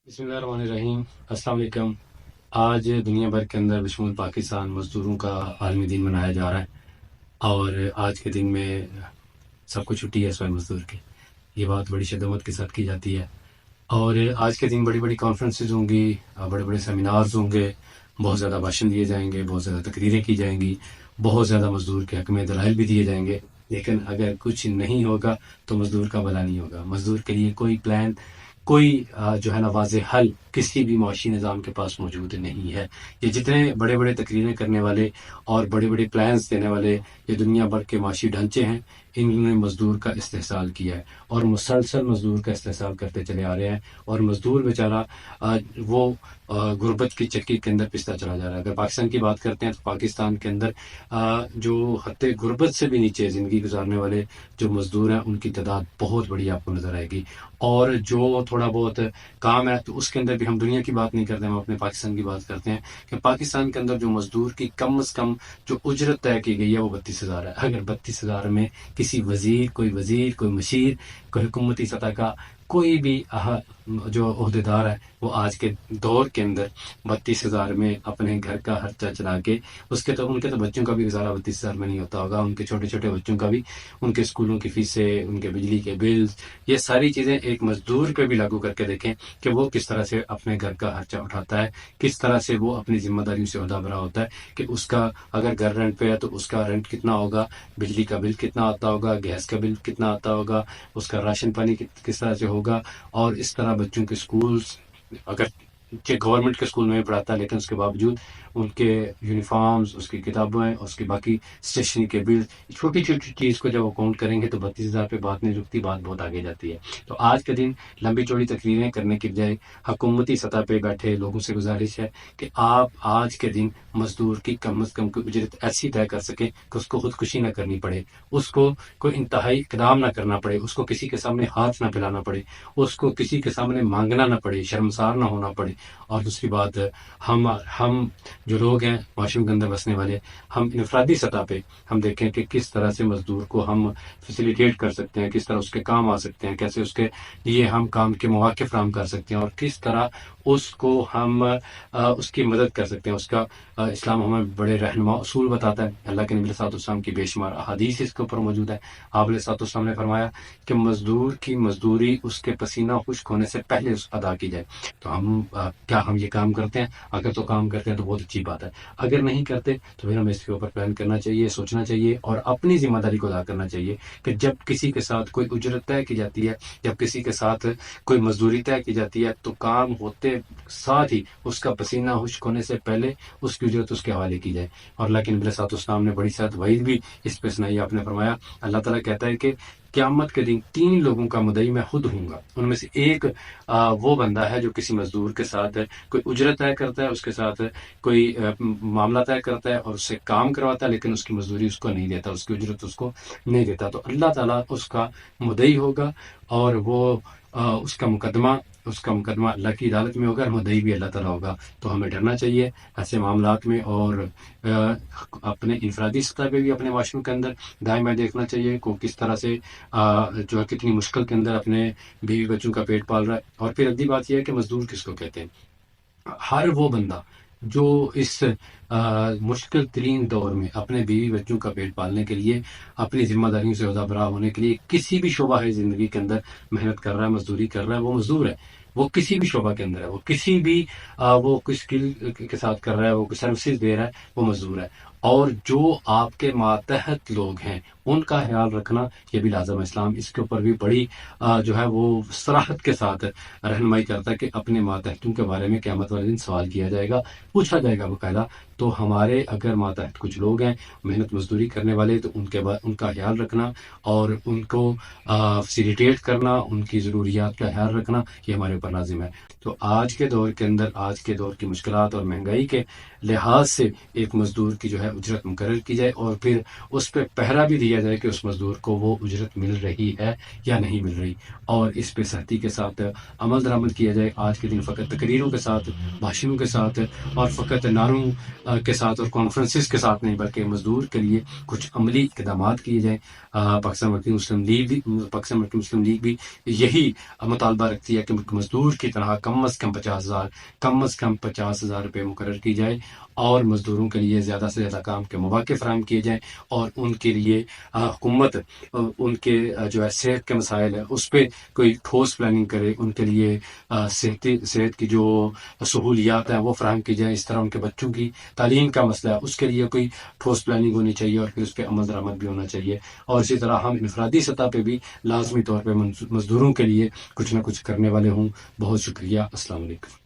बिस्मिल्लाहिर्रहमानिर्रहीम। अस्सलाम वालेकुम। आज दुनिया भर के अंदर बशमूल पाकिस्तान मज़दूरों का आलमी दिन मनाया जा रहा है और आज के दिन में सबको छुट्टी है सिवाय मज़दूर की। ये बात बड़ी शिद्दत के साथ की जाती है और आज के दिन बड़ी बड़ी कॉन्फ्रेंसेस होंगी, बड़े बड़े सेमिनार्स होंगे, बहुत ज़्यादा भाषण दिए जाएंगे, बहुत ज़्यादा तकरीरें की जाएंगी, बहुत ज़्यादा मज़दूर के हक़ में दलाइल भी दिए जाएंगे। लेकिन अगर कुछ नहीं होगा तो मज़दूर का भला नहीं होगा। मज़दूर के लिए कोई प्लान, कोई जो है ना वाज़ेह हल किसी भी मुआशी निज़ाम के पास मौजूद नहीं है। ये जितने बड़े बड़े तकरीरें करने वाले और बड़े बड़े प्लान्स देने वाले ये दुनिया भर के माशी ढांचे हैं, इन्होंने मज़दूर का इस्तेहसाल किया है और मुसलसल मज़दूर का इस्तेहसाल करते चले आ रहे हैं। और मज़दूर बेचारा वो गुर्बत की चक्की के अंदर पिसता चला जा रहा है। अगर पाकिस्तान की बात करते हैं तो पाकिस्तान के अंदर जो हद गुर्बत से भी नीचे ज़िंदगी गुजारने वाले जो मज़दूर हैं उनकी तादाद बहुत बड़ी आपको नज़र आएगी। और जो थोड़ा बहुत काम है तो उसके अंदर भी हम दुनिया की बात नहीं करते, हम अपने पाकिस्तान की बात करते हैं कि पाकिस्तान के अंदर जो मज़दूर की कम से कम जो उजरत तय की गई है वो 32,000 है। अगर 32,000 में किसी वज़ीर, कोई मशीर, कोई हुकूमती सतह का कोई भी जो ओहदेदार है वो आज के दौर के अंदर 32,000 में अपने घर का खर्चा चला के उनके तो बच्चों का भी गुजारा 32,000 में नहीं होता होगा, उनके छोटे छोटे बच्चों का भी, उनके स्कूलों की फीसें, उनके बिजली के बिल्स, ये सारी चीज़ें एक मज़दूर पे भी लागू करके देखें कि वो किस तरह से अपने घर का खर्चा उठाता है, किस तरह से वो अपनी जिम्मेदारियों से ओहदा भरा होता है कि उसका अगर घर रेंट पे है तो उसका रेंट कितना होगा, बिजली का बिल कितना आता होगा, गैस का बिल कितना आता होगा, उसका राशन पानी किस तरह से होगा। और इस तरह बच्चों के स्कूल्स, अगर गवर्नमेंट के स्कूल में भी पढ़ाता है लेकिन उसके बावजूद उनके यूनिफॉर्म्स, उसकी किताबें, उसकी बाकी स्टेशनरी के बिल, छोटी छोटी चीज़ को जब वो काउंट करेंगे तो 32,000 पे बात नहीं रुकती, बात बहुत आगे जाती है। तो आज के दिन लंबी चौड़ी तकरीरें करने की बजाय हुकूमती सतह पे बैठे लोगों से गुजारिश है कि आप आज के दिन मजदूर की कम से कम कोई उजरत ऐसी तय कर सकें कि उसको खुदकुशी ना करनी पड़े, उसको कोई इंतहाई इकदाम ना करना पड़े, उसको किसी के सामने हाथ ना फैलाना पड़े, उसको किसी के सामने मांगना ना पड़े, शर्मसार ना होना पड़े। और दूसरी बात, हम जो लोग हैं माशरों के अंदर बसने वाले, हम इनफरादी सतह पे हम देखें कि किस तरह से मजदूर को हम फैसिलिटेट कर सकते हैं, किस तरह उसके काम आ सकते हैं, कैसे उसके लिए हम काम के मौके फराहम कर सकते हैं और किस तरह उसको हम उसकी मदद कर सकते हैं। उसका इस्लाम हमें बड़े रहनुमा उसूल बताता है। अल्लाह के नबी अलैहिस्सलाम की बेशुमार अहादीस इसके ऊपर मौजूद है। आप अलैहिस्सलाम ने फरमाया कि मजदूर की मजदूरी उसके पसीना खुश्क होने से पहले अदा की जाए। तो क्या हम ये काम करते हैं? अगर तो काम करते हैं तो बहुत अच्छी बात है, अगर नहीं करते तो फिर हमें इसके ऊपर प्लान करना चाहिए, सोचना चाहिए और अपनी जिम्मेदारी को अदा करना चाहिए कि जब किसी के साथ कोई उजरत तय की जाती है, जब किसी के साथ कोई मजदूरी तय की जाती है तो काम होते साथ ही उसका पसीना खुश्क होने से पहले उसकी उजरत उसके हवाले की जाए। और लेकिन बिलसातुस्लाम ने बड़ी सख्त वईद भी इस पे सुनाई। आपने फरमाया, अल्लाह ताला कहता है कि क़यामत के दिन 3 लोगों का मुद्दई मैं खुद हूँगा। उनमें से एक वो बंदा है जो किसी मजदूर के साथ कोई उजरत तय करता है, उसके साथ कोई मामला तय करता है और उससे काम करवाता है, लेकिन उसकी मजदूरी उसको नहीं देता, उसकी उजरत उसको नहीं देता। तो अल्लाह ताला उसका मुद्दई होगा और वो उसका मुकदमा अल्लाह की अदालत में होगा और मुद्दई भी अल्लाह ताला होगा। तो हमें डरना चाहिए ऐसे मामलात में और अपने इंफरादी सतह पे भी अपने माशरों के अंदर दाएं बाएं देखना चाहिए को किस तरह से जो है कितनी मुश्किल के अंदर अपने बीवी बच्चों का पेट पाल रहा है। और फिर अगली बात यह है कि मजदूर किसको कहते हैं? हर वो बंदा जो इस मुश्किल तरीन दौर में अपने बीवी बच्चों का पेट पालने के लिए, अपनी जिम्मेदारियों से ओहदा होने के लिए किसी भी शोबा है ज़िंदगी के अंदर मेहनत कर रहा है, मजदूरी कर रहा है, वो मजदूर है। वो किसी भी शोबा के अंदर है, वो किसी भी वो कोई स्किल के साथ कर रहा है, वो कोई सर्विसेज दे रहा है, वो मजदूर है। और जो आपके मातहत लोग हैं उनका ख्याल रखना ये भी लाज़िम है। इस्लाम इसके ऊपर भी बड़ी जो है वो सराहत के साथ रहनुमाई करता है कि अपने मातहतों के बारे में क़यामत वाले दिन सवाल किया जाएगा, पूछा जाएगा बाकायदा। तो हमारे अगर मातहत कुछ लोग हैं मेहनत मजदूरी करने वाले, तो उनका ख्याल रखना और उनको फैसिलिटेट करना, उनकी ज़रूरियात का ख्याल रखना ये हमारे ऊपर लाजिम है। तो आज के दौर के अंदर, आज के दौर की मुश्किलात और महंगाई के लिहाज से एक मजदूर की जो है उजरत मुकर्रर की जाए और फिर उस पर पहरा भी दिया जाए कि उस मजदूर को वो उजरत मिल रही है या नहीं मिल रही, और इस पे सख्ती के साथ अमल दरामद किया जाए। आज के दिन फ़कत तकरीरों के साथ, भाषणों के साथ और फ़कत नारों کے ساتھ اور کانفرنسز کے ساتھ نہیں بلکہ مزدور کے لیے کچھ عملی اقدامات کیے جائیں۔ پاکستان ورکنگ مسلم لیگ بھی یہی مطالبہ رکھتی ہے کہ مزدور کی تنخواہ کم از کم 50,000 روپے مقرر کی جائے اور مزدوروں کے لیے زیادہ سے زیادہ کام کے مواقع فراہم کیے جائیں، اور ان کے لیے حکومت ان کے جو ہے صحت کے مسائل ہے اس پہ کوئی ٹھوس پلاننگ کرے، ان کے لیے صحت کی جو سہولیات ہیں وہ فراہم کی جائیں۔ اس طرح ان کے بچوں کی تعلیم کا مسئلہ ہے اس کے لیے کوئی ٹھوس پلاننگ ہونی چاہیے اور پھر اس پہ عمل درآمد بھی ہونا چاہیے۔ اور اسی طرح ہم انفرادی سطح پہ بھی لازمی طور پہ مزدوروں کے لیے کچھ نہ کچھ کرنے والے ہوں۔ بہت شکریہ، السلام علیکم۔